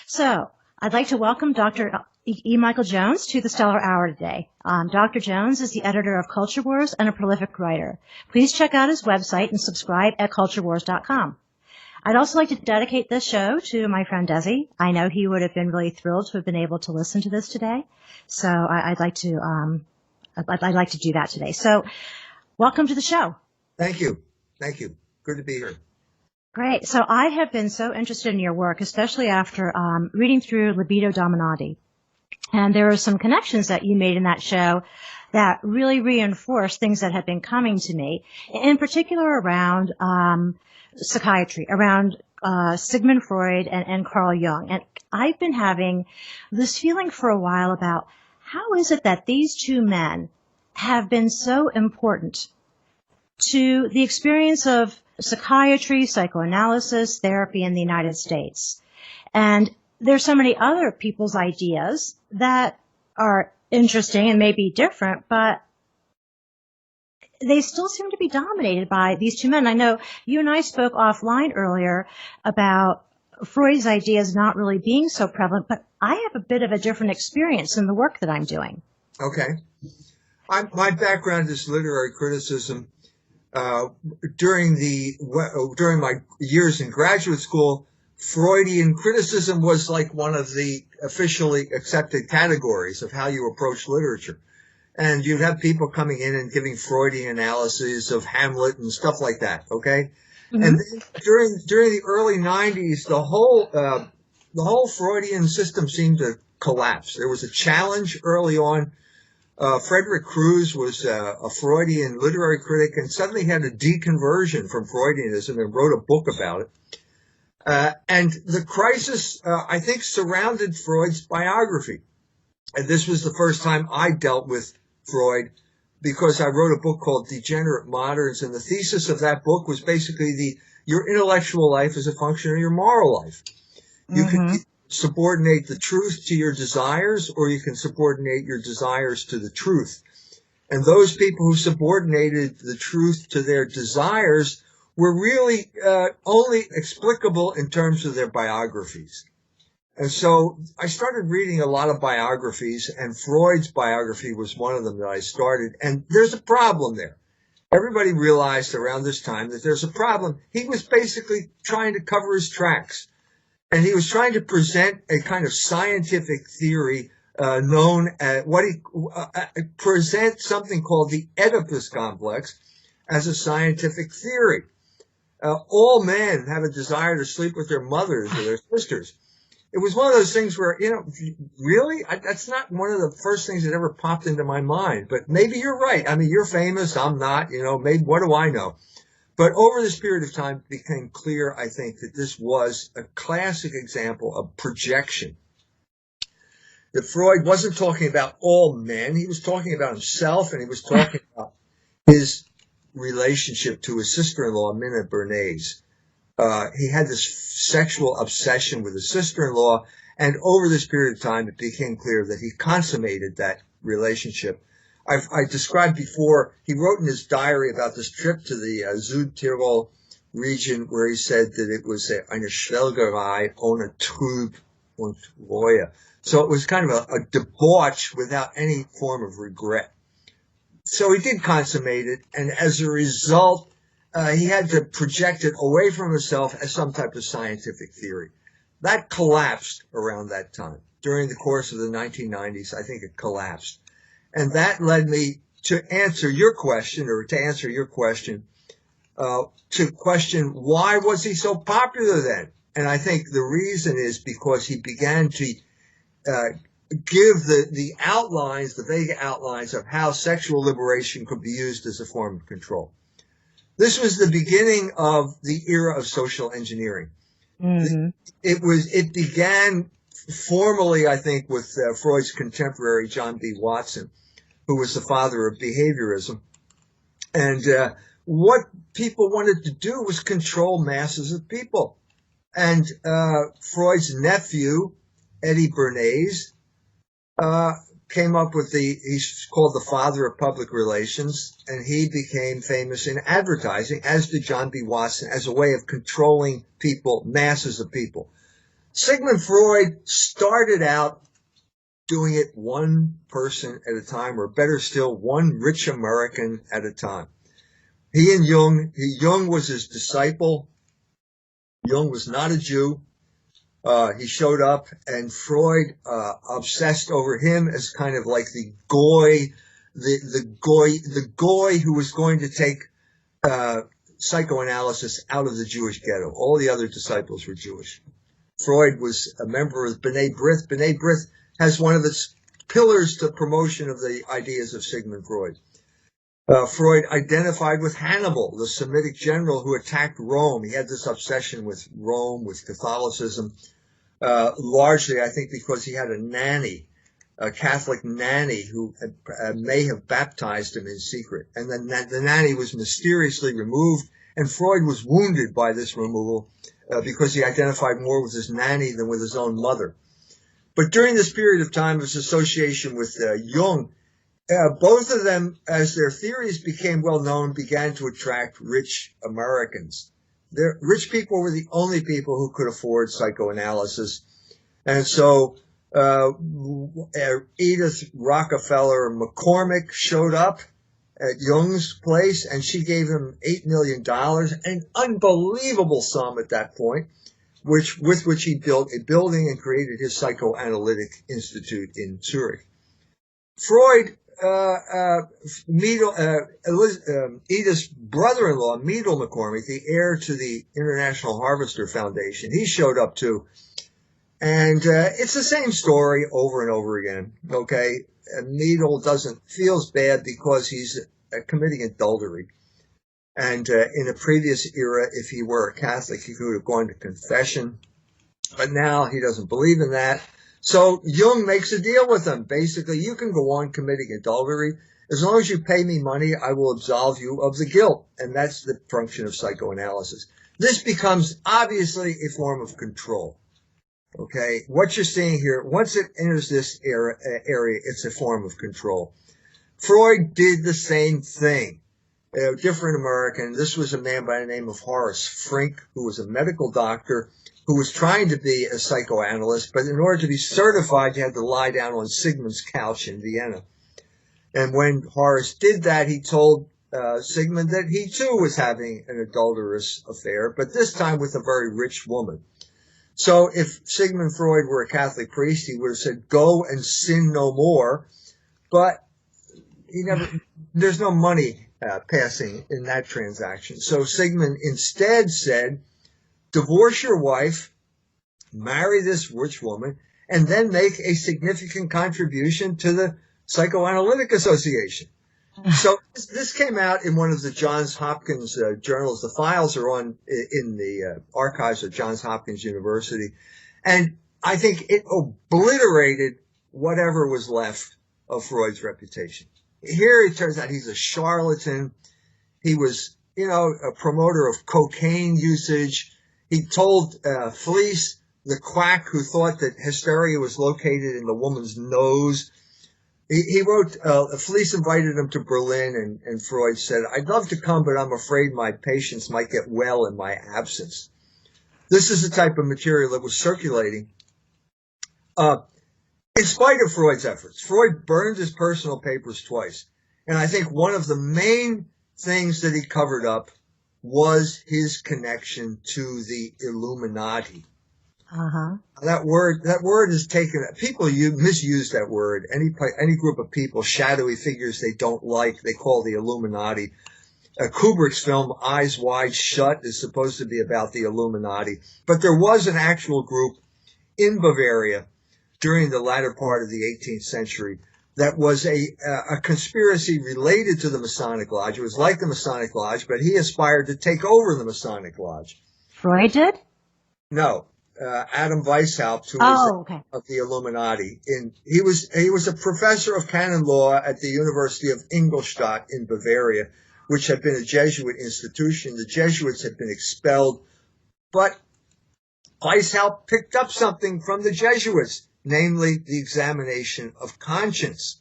So, I'd like to welcome Dr. E. Michael Jones to the Stellar Hour today. Dr. Jones is the editor of Culture Wars and a prolific writer. Please check out his website and subscribe at culturewars.com. I'd also like to dedicate this show to my friend Desi. I know he would have been really thrilled to have been able to listen to this today. So I'd like to do that today. So welcome to the show. Thank you. Thank you. Good to be here. Great. So I have been so interested in your work, especially after reading through Libido Dominati. And there are some connections that you made in that show that really reinforced things that had been coming to me, in particular around psychiatry, around Sigmund Freud and Carl Jung. And I've been having this feeling for a while about how is it that these two men have been so important to the experience of psychiatry, psychoanalysis, therapy in the United States. And there's so many other people's ideas that are interesting and maybe different, but they still seem to be dominated by these two men. I know you and I spoke offline earlier about Freud's ideas not really being so prevalent, but I have a bit of a different experience in the work that I'm doing. Okay. My background is literary criticism. During my years in graduate school, Freudian criticism was like one of the officially accepted categories of how you approach literature. And you'd have people coming in and giving Freudian analyses of Hamlet and stuff like that, okay? Mm-hmm. And during the early 90s, the whole Freudian system seemed to collapse. There was a challenge early on. Frederick Cruz was a Freudian literary critic and suddenly had a deconversion from Freudianism and wrote a book about it. And the crisis, I think, surrounded Freud's biography. And this was the first time I dealt with Freud because I wrote a book called Degenerate Moderns. And the thesis of that book was basically your intellectual life is a function of your moral life. You can subordinate the truth to your desires, or you can subordinate your desires to the truth. And those people who subordinated the truth to their desires were really only explicable in terms of their biographies. And so I started reading a lot of biographies, and Freud's biography was one of them that I started. And there's a problem there. Everybody realized around this time that there's a problem. He was basically trying to cover his tracks. And he was trying to present a kind of scientific theory known as present something called the Oedipus complex as a scientific theory. All men have a desire to sleep with their mothers or their sisters. It was one of those things where, really? That's not one of the first things that ever popped into my mind. But maybe you're right. I mean, you're famous. I'm not. Maybe what do I know? But over this period of time, it became clear, I think, that this was a classic example of projection. That Freud wasn't talking about all men. He was talking about himself, and he was talking about his relationship to his sister-in-law, Minna Bernays. He had this sexual obsession with his sister-in-law, and over this period of time, it became clear that he consummated that relationship. I described before, he wrote in his diary about this trip to the Südtirol region where he said that it was eine Schwelgerei ohne Trüb und Reue. So it was kind of a debauch without any form of regret. So he did consummate it, and as a result, he had to project it away from himself as some type of scientific theory. That collapsed around that time. During the course of the 1990s, I think it collapsed. And that led me to answer your question, to question why was he so popular then? And I think the reason is because he began to give the outlines, the vague outlines of how sexual liberation could be used as a form of control. This was the beginning of the era of social engineering. Mm-hmm. It began formally, I think, with Freud's contemporary John B. Watson, who was the father of behaviorism. And what people wanted to do was control masses of people. And Freud's nephew, Eddie Bernays, came up with he's called the father of public relations, and he became famous in advertising, as did John B. Watson, as a way of controlling people, masses of people. Sigmund Freud started out doing it one person at a time, or better still, one rich American at a time. He and Jung was his disciple. Jung was not a Jew. He showed up, and Freud obsessed over him as kind of like the goy who was going to take psychoanalysis out of the Jewish ghetto. All the other disciples were Jewish. Freud was a member of B'nai B'rith. B'nai B'rith has one of its pillars to promotion of the ideas of Sigmund Freud. Freud identified with Hannibal, the Semitic general who attacked Rome. He had this obsession with Rome, with Catholicism, largely, I think, because he had a nanny, a Catholic nanny who may have baptized him in secret. And then the nanny was mysteriously removed, and Freud was wounded by this removal because he identified more with his nanny than with his own mother. But during this period of time of his association with Jung, both of them, as their theories became well known, began to attract rich Americans. Rich people were the only people who could afford psychoanalysis. And so Edith Rockefeller McCormick showed up at Jung's place, and she gave him $8 million, an unbelievable sum at that point, with which he built a building and created his psychoanalytic institute in Zurich. Freud, Edith's brother-in-law, Meadle McCormick, the heir to the International Harvester Foundation, he showed up too. And it's the same story over and over again, okay? Meadle feels bad because he's committing adultery. And in a previous era, if he were a Catholic, he could have gone to confession. But now he doesn't believe in that. So Jung makes a deal with him. Basically, you can go on committing adultery. As long as you pay me money, I will absolve you of the guilt. And that's the function of psychoanalysis. This becomes obviously a form of control. Okay, what you're seeing here, once it enters this area, it's a form of control. Freud did the same thing. A different American. This was a man by the name of Horace Frink, who was a medical doctor who was trying to be a psychoanalyst, but in order to be certified, you had to lie down on Sigmund's couch in Vienna. And when Horace did that, he told Sigmund that he too was having an adulterous affair, but this time with a very rich woman. So if Sigmund Freud were a Catholic priest, he would have said, go and sin no more. But there's no money passing in that transaction. So Sigmund instead said, divorce your wife, marry this rich woman, and then make a significant contribution to the Psychoanalytic Association. So this came out in one of the Johns Hopkins journals. The files are in the archives of Johns Hopkins University. And I think it obliterated whatever was left of Freud's reputation. Here it turns out he's a charlatan. He was, a promoter of cocaine usage. He told Fliess, the quack who thought that hysteria was located in the woman's nose. He wrote, Fliess invited him to Berlin, and Freud said, I'd love to come, but I'm afraid my patients might get well in my absence. This is the type of material that was circulating. In spite of Freud's efforts, Freud burned his personal papers twice. And I think one of the main things that he covered up was his connection to the Illuminati. Uh-huh. That word is taken, people misuse that word. Any group of people, shadowy figures they don't like, they call the Illuminati. Kubrick's film Eyes Wide Shut is supposed to be about the Illuminati. But there was an actual group in Bavaria during the latter part of the 18th century that was a conspiracy related to the Masonic Lodge. It was like the Masonic Lodge, but he aspired to take over the Masonic Lodge. Freud did? No. Adam Weishaupt, who was of the Illuminati. He was a professor of canon law at the University of Ingolstadt in Bavaria, which had been a Jesuit institution. The Jesuits had been expelled, but Weishaupt picked up something from the Jesuits, namely the examination of conscience,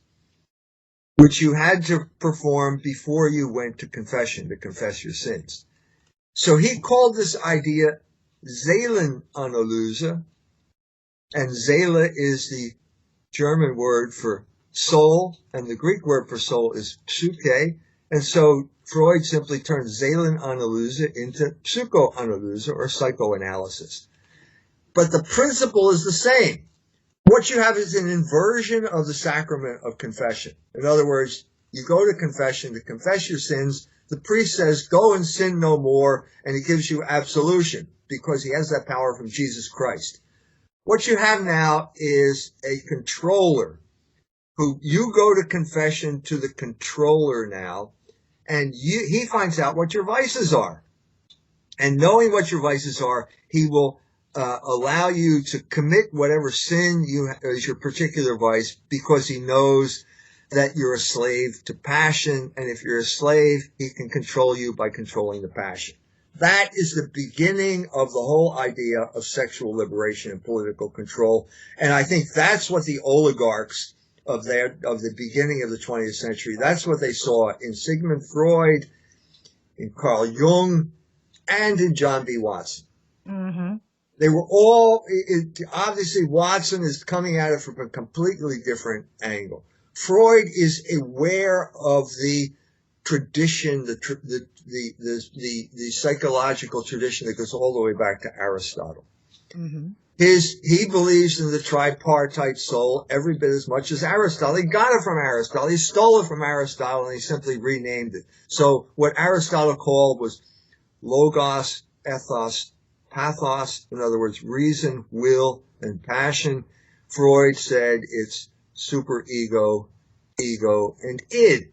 which you had to perform before you went to confession to confess your sins. So he called this idea Seelenanalyse, and Seele is the German word for soul, and the Greek word for soul is psyche. And so Freud simply turned Seelenanalyse into psychoanalyse or psychoanalysis. But the principle is the same. What you have is an inversion of the sacrament of confession. In other words, you go to confession to confess your sins. The priest says, go and sin no more, and he gives you absolution because he has that power from Jesus Christ. What you have now is a controller who you go to confession to the controller now, and he finds out what your vices are. And knowing what your vices are, he will allow you to commit whatever sin is your particular vice because he knows that you're a slave to passion. And if you're a slave, he can control you by controlling the passion. That is the beginning of the whole idea of sexual liberation and political control. And I think that's what the oligarchs of the beginning of the 20th century, that's what they saw in Sigmund Freud, in Carl Jung, and in John B. Watson. Mm-hmm. They were all, obviously Watson is coming at it from a completely different angle. Freud is aware of the tradition, the psychological tradition that goes all the way back to Aristotle. Mm-hmm. He believes in the tripartite soul every bit as much as Aristotle. He got it from Aristotle. He stole it from Aristotle and he simply renamed it. So what Aristotle called was logos, ethos, pathos, in other words, reason, will, and passion. Freud said it's superego, ego, and id.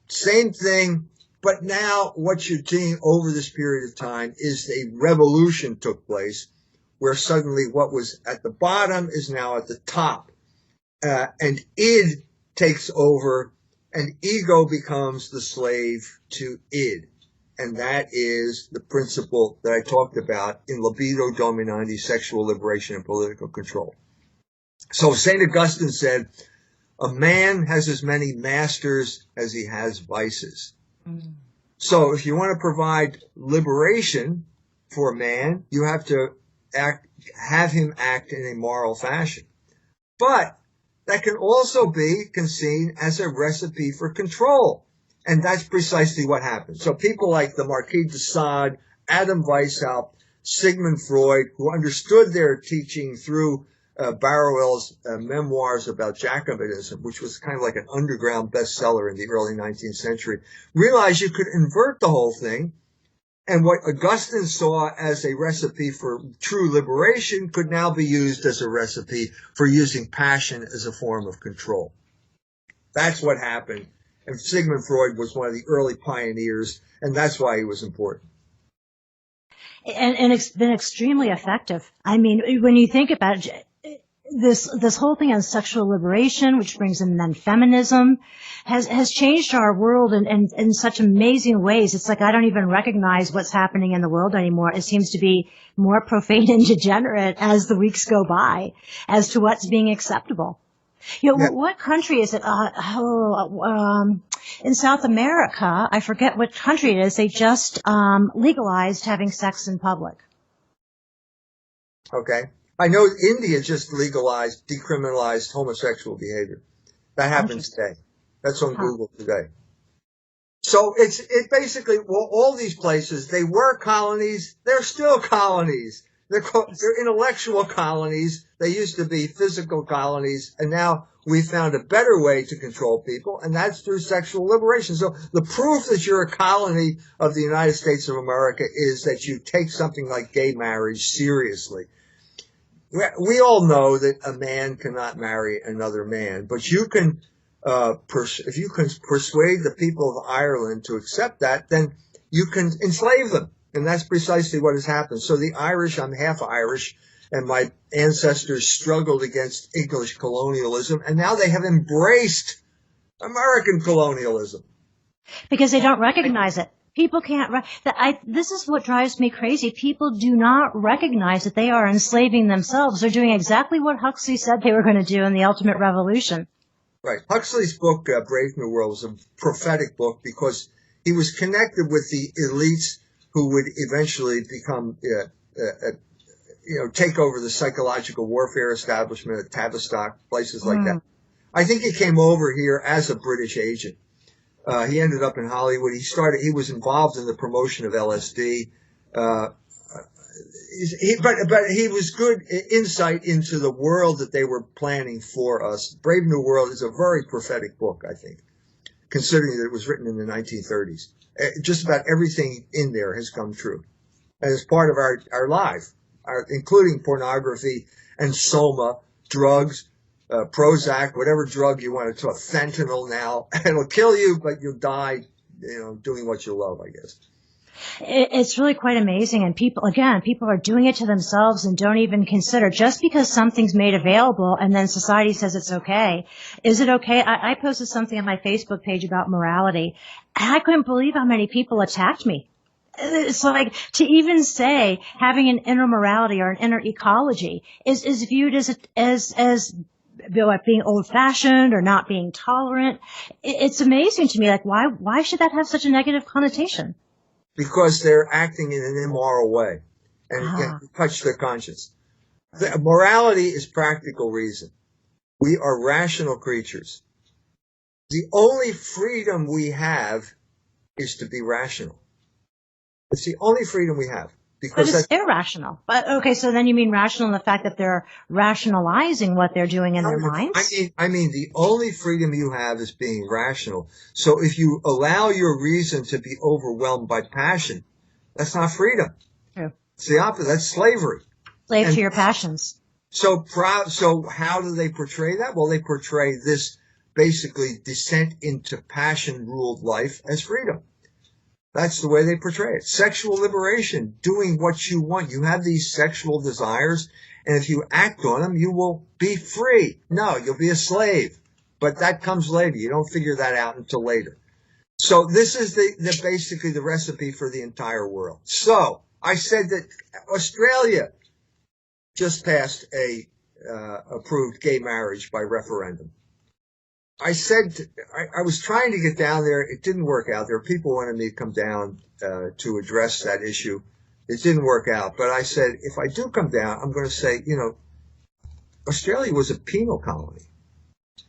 Same thing, but now what you're seeing over this period of time is a revolution took place where suddenly what was at the bottom is now at the top. And id takes over, and ego becomes the slave to id. And that is the principle that I talked about in Libido Dominandi, sexual liberation and political control. So St. Augustine said, a man has as many masters as he has vices. Mm. So if you want to provide liberation for a man, you have to have him act in a moral fashion. But that can also be seen as a recipe for control. And that's precisely what happened. So people like the Marquis de Sade, Adam Weishaupt, Sigmund Freud, who understood their teaching through Barruel's memoirs about Jacobinism, which was kind of like an underground bestseller in the early 19th century, realized you could invert the whole thing. And what Augustine saw as a recipe for true liberation could now be used as a recipe for using passion as a form of control. That's what happened. And Sigmund Freud was one of the early pioneers, and that's why he was important. And it's been extremely effective. I mean, when you think about it, this whole thing on sexual liberation, which brings in then feminism, has changed our world in such amazing ways. It's like I don't even recognize what's happening in the world anymore. It seems to be more profane and degenerate as the weeks go by as to what's being acceptable. You know, what country is it? In South America, I forget what country it is. They just legalized having sex in public. Okay. I know India just decriminalized homosexual behavior. That happens today. That's on Google today. So it basically, well, all these places, they were colonies. They're still colonies. They're intellectual colonies. They used to be physical colonies. And now we found a better way to control people, and that's through sexual liberation. So the proof that you're a colony of the United States of America is that you take something like gay marriage seriously. We all know that a man cannot marry another man, but you can, if you can persuade the people of Ireland to accept that, then you can enslave them. And that's precisely what has happened. So the Irish, I'm half Irish, and my ancestors struggled against English colonialism, and now they have embraced American colonialism. Because they don't recognize it. People can't, this is what drives me crazy. People do not recognize that they are enslaving themselves. They're doing exactly what Huxley said they were going to do in The Ultimate Revolution. Right. Huxley's book, Brave New World, was a prophetic book because he was connected with the elites who would eventually become take over the psychological warfare establishment at Tavistock, places like that. I think he came over here as a British agent. He ended up in Hollywood. He was involved in the promotion of LSD. But he was good insight into the world that they were planning for us. Brave New World is a very prophetic book, I think, considering that it was written in the 1930s. Just about everything in there has come true as part of our life, including pornography and soma, drugs, Prozac, whatever drug you want to talk, fentanyl now. It'll kill you, but you'll die, doing what you love, I guess. It's really quite amazing. And people are doing it to themselves and don't even consider, just because something's made available and then society says it's okay. Is it okay? I posted something on my Facebook page about morality, and I couldn't believe how many people attacked me. It's like, to even say having an inner morality or an inner ecology is viewed as being old-fashioned or not being tolerant. It's amazing to me. Like, why should that have such a negative connotation? Because they're acting in an immoral way and touch their conscience. Morality is practical reason. We are rational creatures. The only freedom we have is to be rational. It's the only freedom we have. But it's irrational. But okay, so then you mean rational in the fact that they're rationalizing what they're doing in their minds? I mean, the only freedom you have is being rational. So if you allow your reason to be overwhelmed by passion, that's not freedom. True. It's the opposite. That's slavery. Slave to your passions. So how do they portray that? Well, they portray this basically descent into passion-ruled life as freedom. That's the way they portray it. Sexual liberation, doing what you want. You have these sexual desires, and if you act on them, you will be free. No, you'll be a slave. But that comes later. You don't figure that out until later. So this is basically the recipe for the entire world. So I said that Australia just passed approved gay marriage by referendum. I said, I was trying to get down there. It didn't work out. There were people wanted me to come down to address that issue. It didn't work out. But I said, if I do come down, I'm going to say, Australia was a penal colony.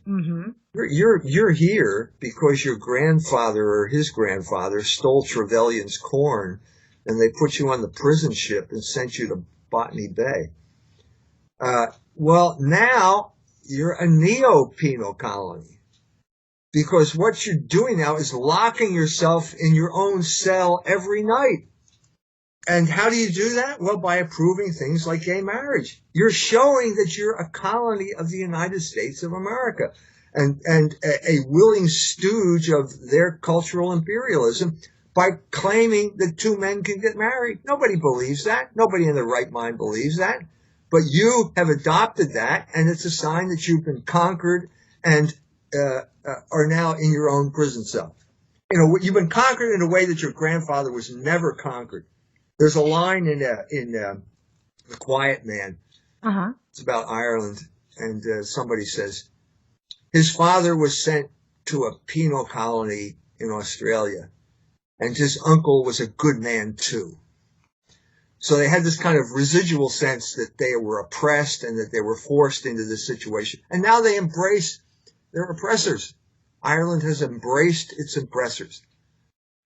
Mm-hmm. You're here because your grandfather or his grandfather stole Trevelyan's corn, and they put you on the prison ship and sent you to Botany Bay. Well, now you're a neo-penal colony. Because what you're doing now is locking yourself in your own cell every night. And how do you do that? Well, by approving things like gay marriage. You're showing that you're a colony of the United States of America and a willing stooge of their cultural imperialism by claiming that two men can get married. Nobody believes that. Nobody in their right mind believes that. But you have adopted that, and it's a sign that you've been conquered and are now in your own prison cell. You've been conquered in a way that your grandfather was never conquered. There's a line in The Quiet Man. Uh-huh. It's about Ireland, and somebody says his father was sent to a penal colony in Australia, and his uncle was a good man too. So they had this kind of residual sense that they were oppressed and that they were forced into this situation. And now they embrace their oppressors. Ireland has embraced its oppressors.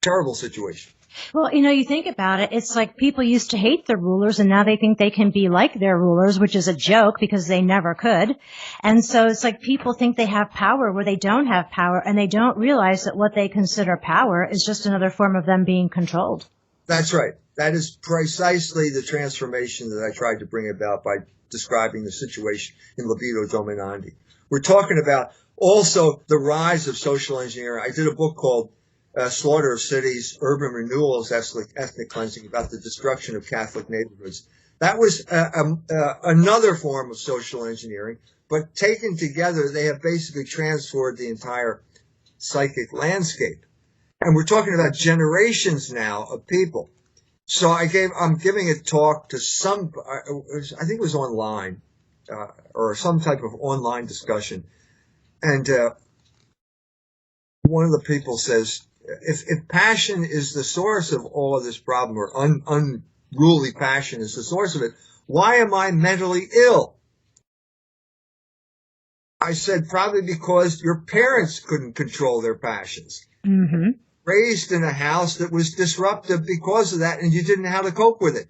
Terrible situation. Well, you think about it, it's like people used to hate their rulers, and now they think they can be like their rulers, which is a joke because they never could. And so it's like people think they have power where they don't have power, and they don't realize that what they consider power is just another form of them being controlled. That's right. That is precisely the transformation that I tried to bring about by describing the situation in Libido Dominandi. We're talking about also the rise of social engineering. I did a book called Slaughter of Cities, Urban Renewals, Ethnic Cleansing, about the destruction of Catholic neighborhoods. That was another form of social engineering, but taken together, they have basically transformed the entire psychic landscape. And we're talking about generations now of people. So I'm giving a talk to I think it was online, or some type of online discussion. And one of the people says, if passion is the source of all of this problem, or unruly passion is the source of it, Why am I mentally ill? I said, probably because your parents couldn't control their passions. Mm-hmm. Raised in a house that was disruptive because of that, and you didn't know how to cope with it.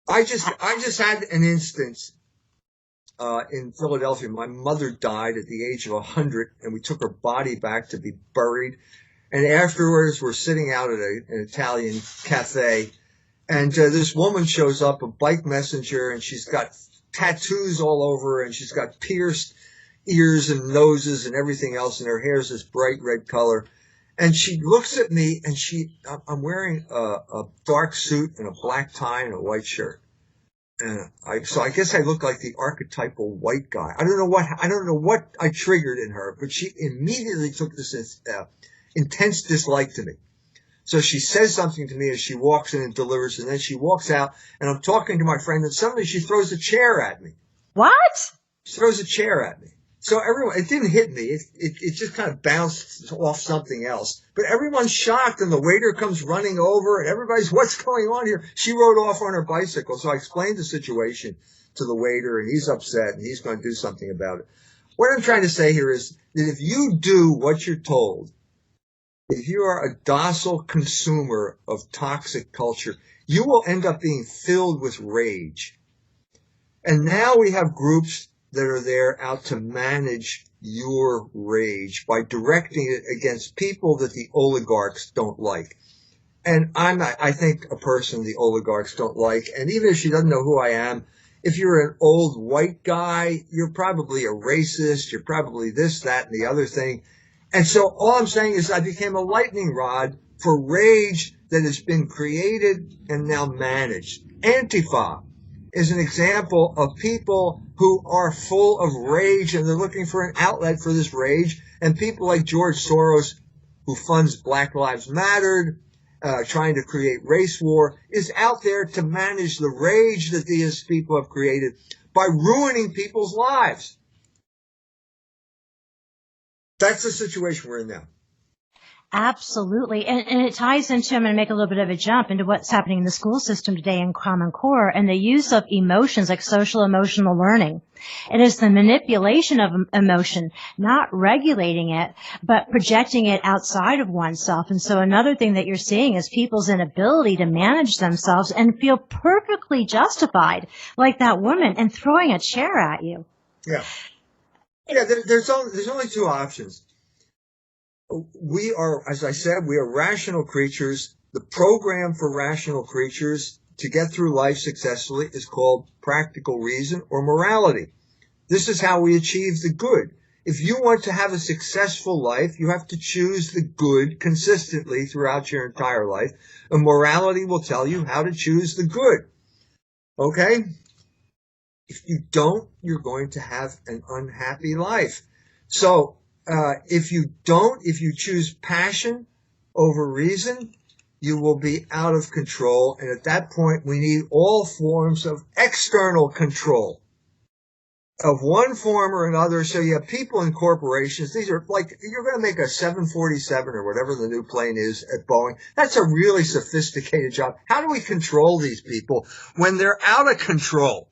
I just had an instance in Philadelphia. My mother died at the age of 100, and we took her body back to be buried. And afterwards, we're sitting out at an Italian cafe, and this woman shows up, a bike messenger, and she's got tattoos all over her, and she's got pierced ears and noses and everything else, and her hair's this bright red color. And she looks at me, and I'm wearing a dark suit and a black tie and a white shirt. And so I guess I look like the archetypal white guy. I don't know what I triggered in her, but she immediately took this intense dislike to me. So she says something to me as she walks in and delivers, and then she walks out, and I'm talking to my friend, and suddenly she throws a chair at me. What? She throws a chair at me. So it didn't hit me. It just kind of bounced off something else. But everyone's shocked, and the waiter comes running over, and everybody's, what's going on here? She rode off on her bicycle. So I explained the situation to the waiter, and he's upset, and he's going to do something about it. What I'm trying to say here is that if you do what you're told, if you are a docile consumer of toxic culture, you will end up being filled with rage. And now we have groups that are there out to manage your rage by directing it against people that the oligarchs don't like. And I think a person the oligarchs don't like, and even if she doesn't know who I am, if you're an old white guy, you're probably a racist, you're probably this, that, and the other thing. And so all I'm saying is I became a lightning rod for rage that has been created and now managed. Antifa is an example of people who are full of rage, and they're looking for an outlet for this rage. And people like George Soros, who funds Black Lives Matter, trying to create race war, is out there to manage the rage that these people have created by ruining people's lives. That's the situation we're in now. Absolutely. And it ties into, I'm going to make a little bit of a jump into what's happening in the school system today in Common Core and the use of emotions like social emotional learning. It is the manipulation of emotion, not regulating it, but projecting it outside of oneself. And so another thing that you're seeing is people's inability to manage themselves and feel perfectly justified, like that woman, and throwing a chair at you. Yeah. Yeah, there's only two options. We are, as I said, we are rational creatures. The program for rational creatures to get through life successfully is called practical reason or morality. This is how we achieve the good. If you want to have a successful life, you have to choose the good consistently throughout your entire life. And morality will tell you how to choose the good. Okay? If you don't, you're going to have an unhappy life. So, if you choose passion over reason, you will be out of control. And at that point, we need all forms of external control of one form or another. So you have people in corporations. These are like, you're going to make a 747 or whatever the new plane is at Boeing. That's a really sophisticated job. How do we control these people when they're out of control?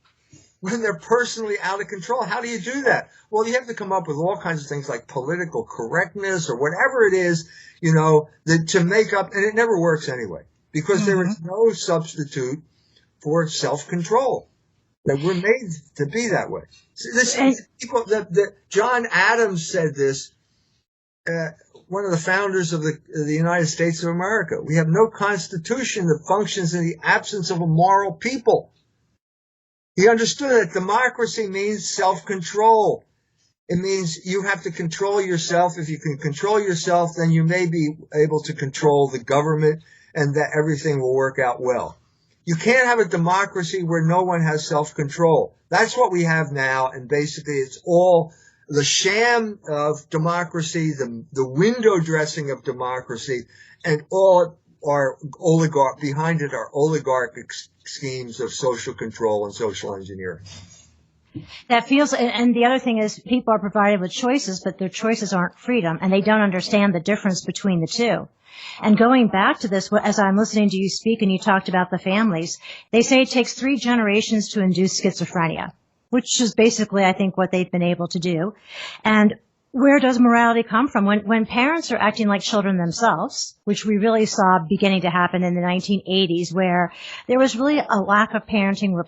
When they're personally out of control, how do you do that? Well, you have to come up with all kinds of things like political correctness or whatever it is, that to make up, and it never works anyway, because there is no substitute for self-control. That we're made to be that way. John Adams said this, one of the founders of the United States of America. We have no constitution that functions in the absence of a moral people. He understood that democracy means self-control. It means you have to control yourself. If you can control yourself, then you may be able to control the government and that everything will work out well. You can't have a democracy where no one has self-control. That's what we have now, and basically it's all the sham of democracy, the window dressing of democracy, and all our behind it are oligarchic schemes of social control and social engineering. That feels, and the other thing is people are provided with choices, but their choices aren't freedom, and they don't understand the difference between the two. And going back to this, as I'm listening to you speak and you talked about the families, they say it takes 3 generations to induce schizophrenia, which is basically, I think, what they've been able to do. And where does morality come from? When parents are acting like children themselves, which we really saw beginning to happen in the 1980s, where there was really a lack of parenting, where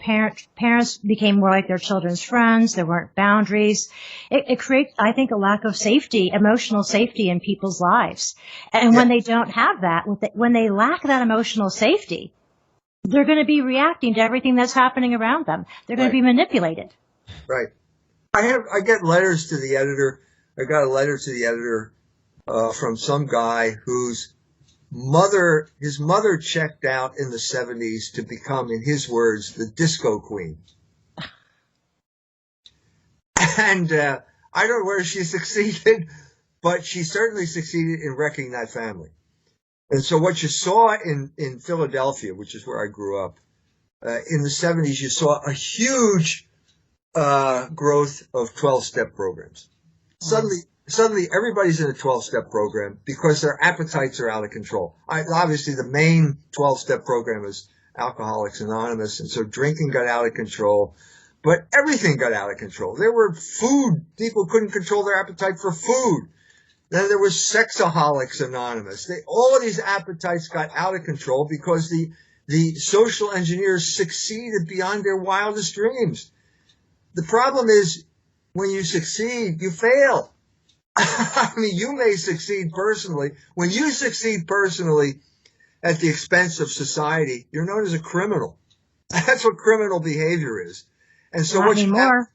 parents became more like their children's friends, there weren't boundaries. It creates, I think, a lack of safety, emotional safety in people's lives. And when they don't have that, when they lack that emotional safety, they're going to be reacting to everything that's happening around them. They're going to be manipulated. Right. I get letters to the editor. I got a letter to the editor from some guy whose his mother checked out in the 70s to become, in his words, the disco queen. And I don't know where she succeeded, but she certainly succeeded in wrecking that family. And so what you saw in Philadelphia, which is where I grew up, in the 70s, you saw a huge growth of 12-step programs. Suddenly, everybody's in a 12-step program because their appetites are out of control. Obviously, the main 12-step program is Alcoholics Anonymous, and so drinking got out of control. But everything got out of control. There were food. People couldn't control their appetite for food. Then there was Sexaholics Anonymous. All of these appetites got out of control because the social engineers succeeded beyond their wildest dreams. The problem is, when you succeed, you fail. I mean, you may succeed personally. When you succeed personally at the expense of society, you're known as a criminal. That's what criminal behavior is. And so what you have,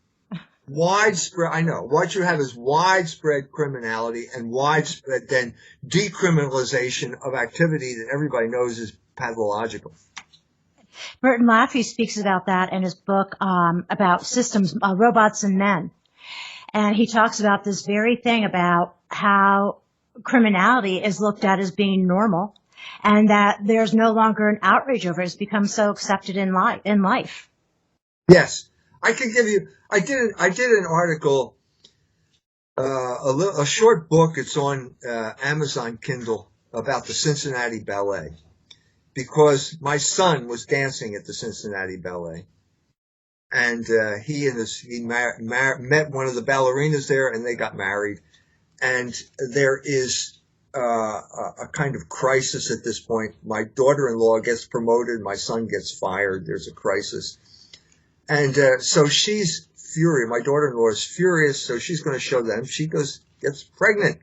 what you have is widespread criminality and widespread then decriminalization of activity that everybody knows is pathological. Burton Laffey speaks about that in his book about systems, robots and men. And he talks about this very thing about how criminality is looked at as being normal and that there's no longer an outrage over it. It's become so accepted in life. Yes. I can give you, I did an article, a short book. It's on Amazon Kindle about the Cincinnati Ballet because my son was dancing at the Cincinnati Ballet. And he met one of the ballerinas there, and they got married. And there is a kind of crisis at this point. My daughter-in-law gets promoted, my son gets fired. There's a crisis, and so she's furious. My daughter-in-law is furious, so she's going to show them. She gets pregnant.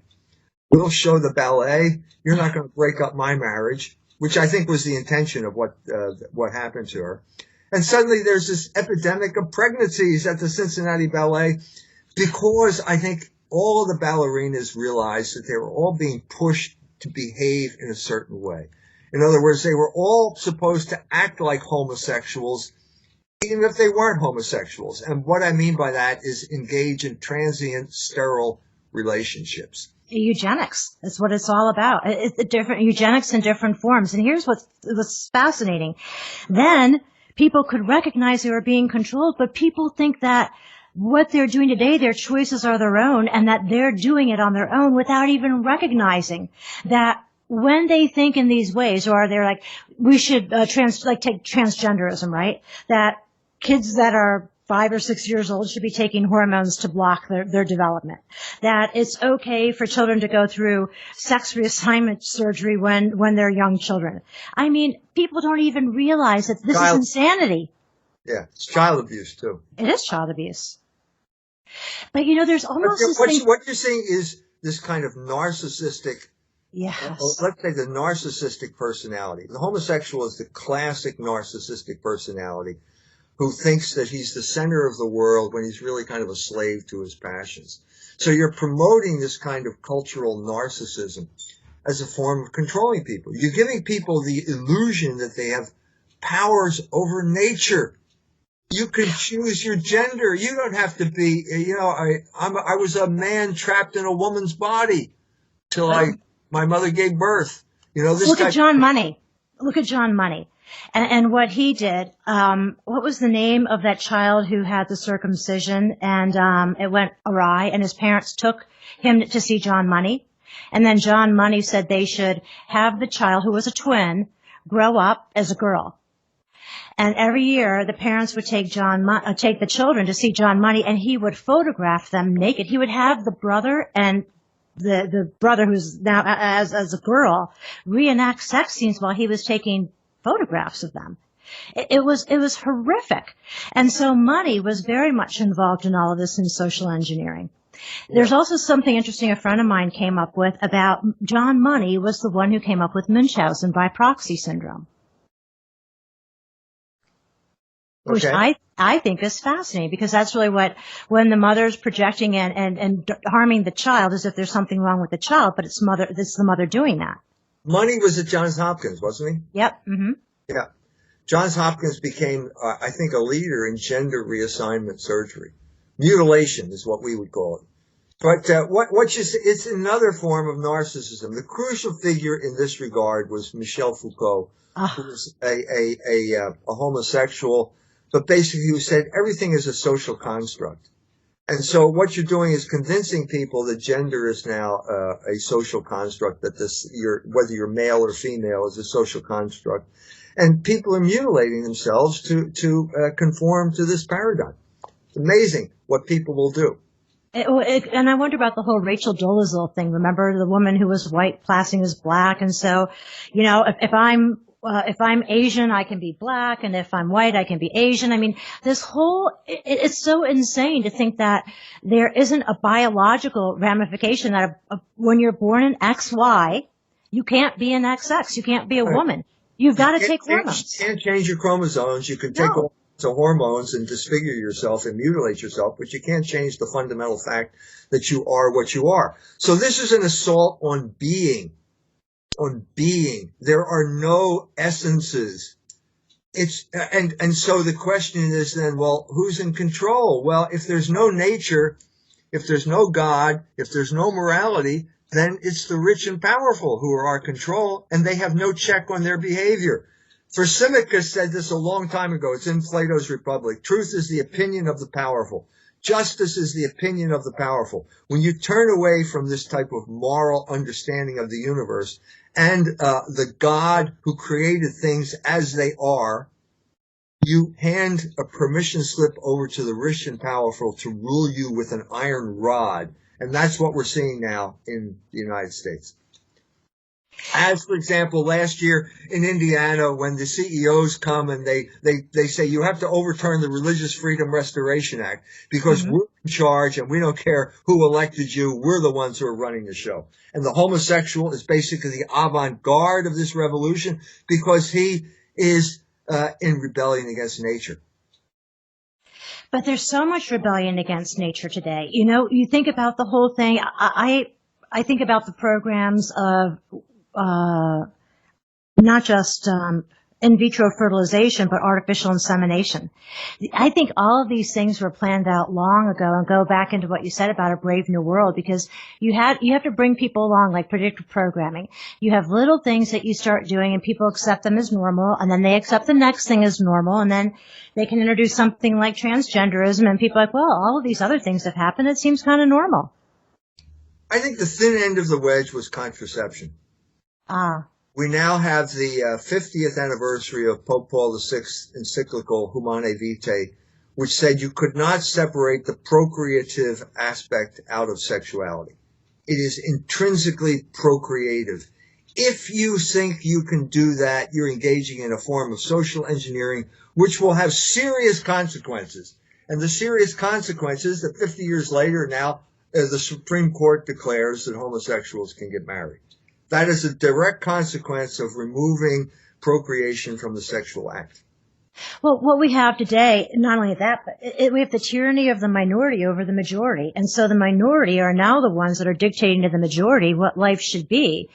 We'll show the ballet. You're not going to break up my marriage, which I think was the intention of what happened to her. And suddenly there's this epidemic of pregnancies at the Cincinnati Ballet because I think all of the ballerinas realized that they were all being pushed to behave in a certain way. In other words, they were all supposed to act like homosexuals, even if they weren't homosexuals. And what I mean by that is engage in transient, sterile relationships. Eugenics. That's what it's all about. It's different eugenics in different forms. And here's what's fascinating. Then people could recognize they were being controlled, but people think that what they're doing today, their choices are their own, and that they're doing it on their own without even recognizing that when they think in these ways, or they're like, we should take transgenderism, right? That kids that are 5 or 6 years old should be taking hormones to block their development. That it's okay for children to go through sex reassignment surgery when they're young children. I mean, people don't even realize that this is insanity. Yeah, it's child abuse too. It is child abuse. But there's almost this thing. What you're saying is this kind of narcissistic. Yes. Let's say the narcissistic personality. The homosexual is the classic narcissistic personality, who thinks that he's the center of the world when he's really kind of a slave to his passions. So you're promoting this kind of cultural narcissism as a form of controlling people. You're giving people the illusion that they have powers over nature. You can choose your gender. You don't have to be, I was a man trapped in a woman's body till my mother gave birth. Look at John Money. Look at John Money. And what he did, what was the name of that child who had the circumcision and it went awry and his parents took him to see John Money? And then John Money said they should have the child, who was a twin, grow up as a girl. And every year the parents would take take the children to see John Money, and he would photograph them naked. He would have the brother and the brother, who's now as a girl, reenact sex scenes while he was taking photographs of them. It was horrific. And so Money was very much involved in all of this in social engineering. There's also something interesting a friend of mine came up with about John Money was the one who came up with Munchausen by proxy syndrome. Which I think is fascinating, because that's really when the mother's projecting and harming the child as if there's something wrong with the child, but it's the mother doing that. Money was at Johns Hopkins, wasn't he? Yep. Mm-hmm. Yeah. Johns Hopkins became, I think, a leader in gender reassignment surgery. Mutilation is what we would call it. But it's another form of narcissism. The crucial figure in this regard was Michel Foucault, who was a homosexual, but basically who said everything is a social construct. And so what you're doing is convincing people that gender is now a social construct, that whether you're male or female is a social construct. And people are mutilating themselves to conform to this paradigm. It's amazing what people will do. And I wonder about the whole Rachel Dolezal thing. Remember the woman who was white passing as black? And so, if I'm Asian, I can be black, and if I'm white, I can be Asian. I mean, it's so insane to think that there isn't a biological ramification that when you're born in XY, you can't be an XX. You can't be a woman. You've got to take hormones. You can't change your chromosomes. You can take all the hormones and disfigure yourself and mutilate yourself, but you can't change the fundamental fact that you are what you are. So this is an assault on being. There are no essences. And so the question is then, well, who's in control? Well, if there's no nature, if there's no God, if there's no morality, then it's the rich and powerful who are our control, and they have no check on their behavior. Thrasymachus said this a long time ago. It's in Plato's Republic. Truth is the opinion of the powerful. Justice is the opinion of the powerful. When you turn away from this type of moral understanding of the universe and the God who created things as they are, you hand a permission slip over to the rich and powerful to rule you with an iron rod. And that's what we're seeing now in the United States. As, for example, last year in Indiana, when the CEOs come and they say you have to overturn the Religious Freedom Restoration Act because we're in charge and we don't care who elected you. We're the ones who are running the show. And the homosexual is basically the avant-garde of this revolution because he is in rebellion against nature. But there's so much rebellion against nature today. You think about the whole thing. I think about the programs of not just in vitro fertilization, but artificial insemination. I think all of these things were planned out long ago, and go back into what you said about a brave new world, because you have to bring people along, like predictive programming. You have little things that you start doing and people accept them as normal, and then they accept the next thing as normal, and then they can introduce something like transgenderism, and people are like, well, all of these other things have happened. It seems kind of normal. I think the thin end of the wedge was contraception. We now have the 50th anniversary of Pope Paul VI's encyclical Humanae Vitae, which said you could not separate the procreative aspect out of sexuality. It is intrinsically procreative. If you think you can do that, you're engaging in a form of social engineering, which will have serious consequences. And the serious consequences that 50 years later now, the Supreme Court declares that homosexuals can get married. That is a direct consequence of removing procreation from the sexual act. Well, what we have today, not only that, but we have the tyranny of the minority over the majority. And so the minority are now the ones that are dictating to the majority what life should be.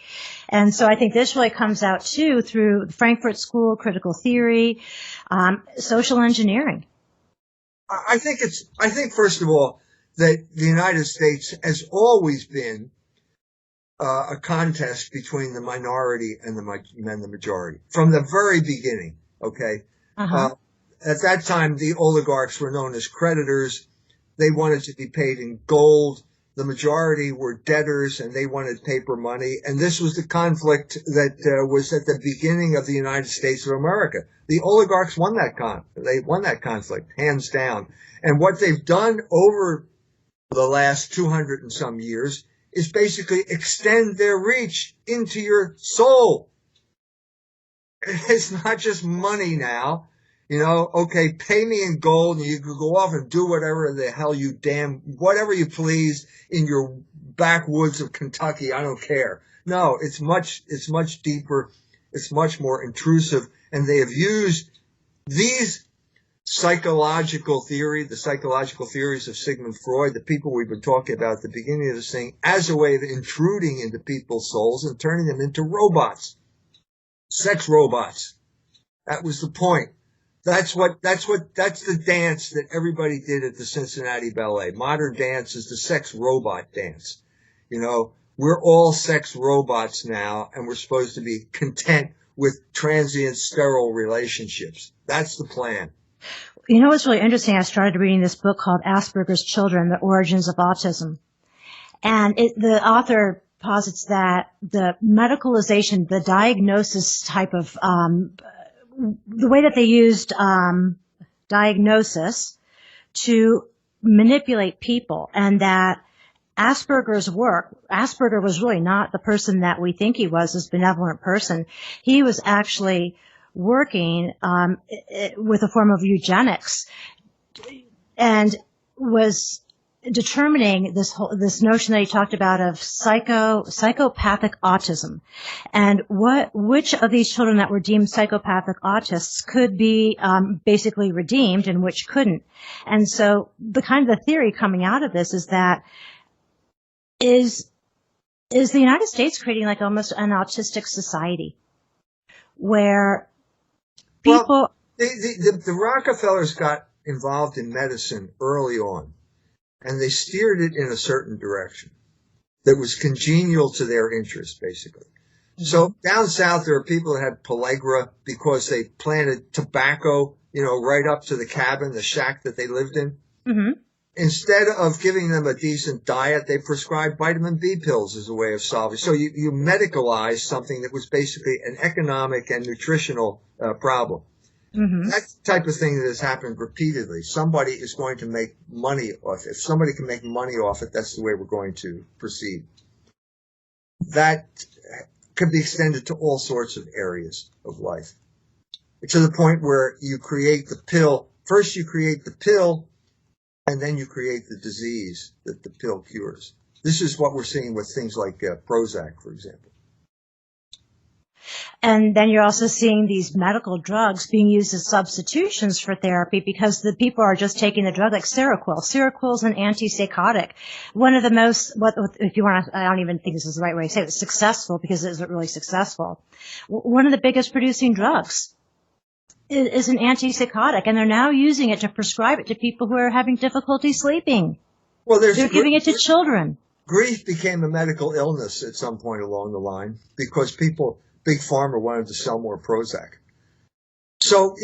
And so I think this really comes out, too, through the Frankfurt School, critical theory, social engineering. I think first of all, that the United States has always been a contest between the minority and the majority from the very beginning. Okay. Uh-huh. At that time, the oligarchs were known as creditors. They wanted to be paid in gold. The majority were debtors, and they wanted paper money. And this was the conflict that was at the beginning of the United States of America. The oligarchs won that they won that conflict, hands down. And what they've done over the last 200 and some years is basically extend their reach into your soul. It's not just money now. Okay, pay me in gold and you can go off and do whatever the hell whatever you please in your backwoods of Kentucky. I don't care. No, it's much deeper. It's much more intrusive. And they have used these the psychological theories of Sigmund Freud, the people we've been talking about at the beginning of this thing, as a way of intruding into people's souls and turning them into robots, sex robots. That was the point. That's the dance that everybody did at the Cincinnati Ballet. Modern dance is the sex robot dance. We're all sex robots now, and we're supposed to be content with transient, sterile relationships. That's the plan. What's really interesting? I started reading this book called Asperger's Children, The Origins of Autism. And the author posits that the medicalization, the diagnosis type of the way that they used diagnosis to manipulate people, and that Asperger was really not the person that we think he was, this benevolent person. He was actually working with a form of eugenics and was determining this notion that he talked about of psychopathic autism, and which of these children that were deemed psychopathic autists could be basically redeemed and which couldn't. And so the theory coming out of this is that is the United States creating like almost an autistic society where people... The Rockefellers got involved in medicine early on, and they steered it in a certain direction that was congenial to their interests, basically. Mm-hmm. So down south, there are people that had pellagra because they planted tobacco, right up to the cabin, the shack that they lived in. Mm-hmm. Instead of giving them a decent diet, they prescribed vitamin B pills as a way of solving. So you medicalized something that was basically an economic and nutritional problem. Mm-hmm. That's the type of thing that has happened repeatedly. Somebody is going to make money off it. If somebody can make money off it, that's the way we're going to proceed. That could be extended to all sorts of areas of life. To the point where you create the pill. First you create the pill, and then you create the disease that the pill cures. This is what we're seeing with things like Prozac, for example. And then you're also seeing these medical drugs being used as substitutions for therapy because the people are just taking the drug like Seroquel. Seroquel is an antipsychotic. One of the most, if you want to, I don't even think this is the right way to say it, successful, because it isn't really successful. One of the biggest producing drugs is an antipsychotic, and they're now using it to prescribe it to people who are having difficulty sleeping. Well, they're giving it to children. Grief became a medical illness at some point along the line because Big Pharma wanted to sell more Prozac. So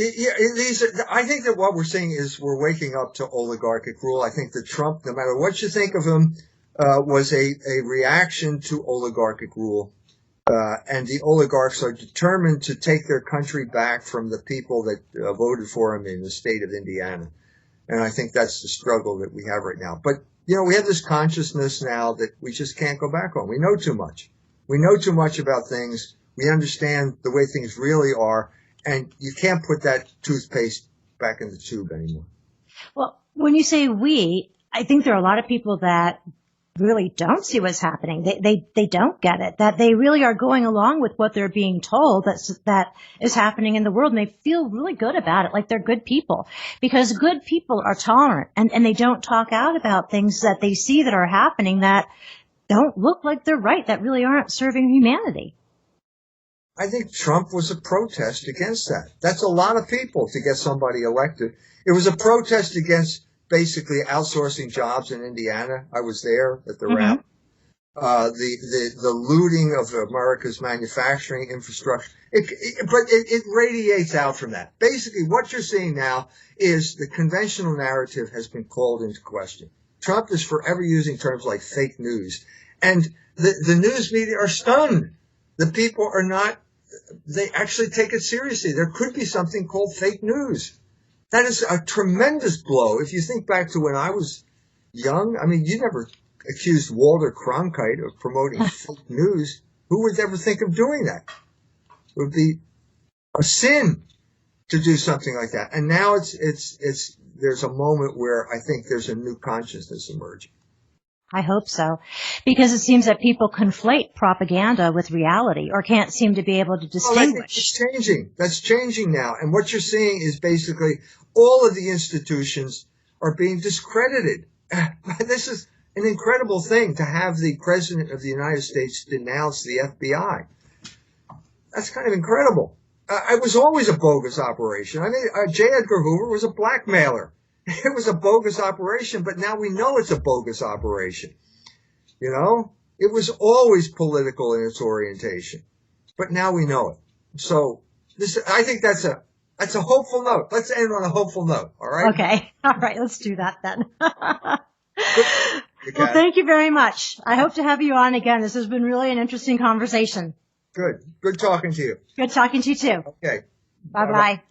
I think that what we're seeing is we're waking up to oligarchic rule. I think that Trump, no matter what you think of him, was a reaction to oligarchic rule. And the oligarchs are determined to take their country back from the people that voted for him in the state of Indiana. And I think that's the struggle that we have right now. But, we have this consciousness now that we just can't go back on. We know too much. We know too much about things. We understand the way things really are, and you can't put that toothpaste back in the tube anymore. Well, when you say we, I think there are a lot of people that really don't see what's happening. They don't get it, that they really are going along with what they're being told that is happening in the world, and they feel really good about it, like they're good people. Because good people are tolerant, and they don't talk out about things that they see that are happening that don't look like they're right, that really aren't serving humanity. I think Trump was a protest against that. That's a lot of people to get somebody elected. It was a protest against basically outsourcing jobs in Indiana. I was there at the rally. the looting of America's manufacturing infrastructure. But it radiates out from that. Basically, what you're seeing now is the conventional narrative has been called into question. Trump is forever using terms like fake news. And the news media are stunned. The people are not, they actually take it seriously. There could be something called fake news. That is a tremendous blow. If you think back to when I was young, I mean, you never accused Walter Cronkite of promoting fake news. Who would ever think of doing that? It would be a sin to do something like that. And now there's a moment where I think there's a new consciousness emerging. I hope so, because it seems that people conflate propaganda with reality or can't seem to be able to distinguish. It's changing. That's changing now. And what you're seeing is basically all of the institutions are being discredited. This is an incredible thing to have the President of the United States denounce the FBI. That's kind of incredible. It was always a bogus operation. I mean, J. Edgar Hoover was a blackmailer. It was a bogus operation, but now we know it's a bogus operation. You know, it was always political in its orientation, but now we know it. So I think that's a hopeful note. Let's end on a hopeful note. All right. Okay. All right. Let's do that then. Well, thank you very much. I hope to have you on again. This has been really an interesting conversation. Good. Good talking to you. Good talking to you too. Okay. Bye-bye.